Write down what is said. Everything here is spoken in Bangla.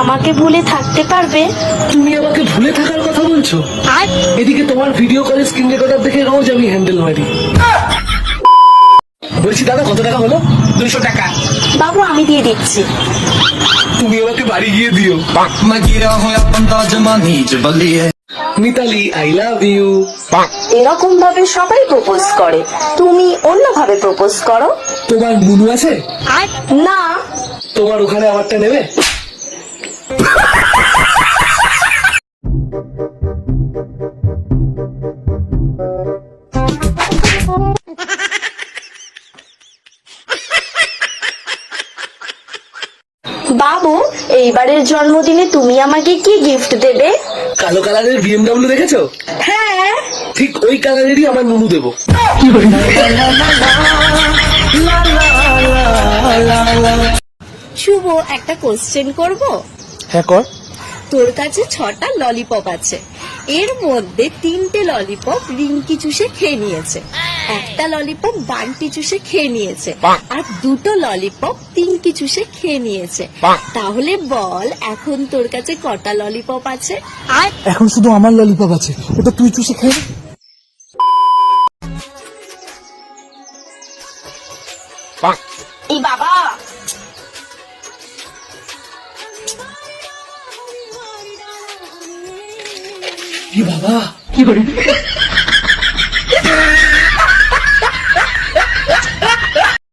আমাকে ভুলে থাকতে পারবে? তুমি আমাকে ভুলে থাকার কথা বলছো? আর এদিকে তোমার ভিডিও কলের স্ক্রিন রেকর্ডার দেখে রোজ আমি হ্যান্ডেল মারি। বলছি দাদা, কত টাকা হলো? 200 টাকা। বাবু আমি দিয়ে দিচ্ছি। তুমি আমাকে বাড়ি গিয়ে দিও। मैं गिरा हूँ अपना जमा नीच बली है। Mitali, I love you. এরকম ভাবে সবাই প্রপোজ করে, তুমি অন্যভাবে প্রপোজ করো। তোমার নুনু আছে? আর না। তোমার ওখানে আমারটা নেবে? বাবু এইবারের জন্মদিনে তুমি আমাকে কি গিফট দেবে? কালো কালারের বিএমডব্লিউ দেখেছো? হ্যাঁ। ঠিক ওই কালারেরই আমার নুনু দেবো। শুভ, একটা কোশ্চেন করব? হ্যাঁ কর। তোর কাছে 6টা ললিপপ আছে, এর মধ্যে 3টে ললিপপ রিঙ্কি চুষে খেয়ে নিয়েছে, একটা ললিপপ বান্টি চুষে খেয়ে নিয়েছে, আর 2টো ললিপপ তিনকি চুষে খেয়ে নিয়েছে। তাহলে বল এখন তোর কাছে কটা ললিপপ আছে? আর এখন শুধু আমার ললিপপ আছে, ওটা তুই চুষে খেয়ে নে। এই বাবা, কি বাবা? কি করে?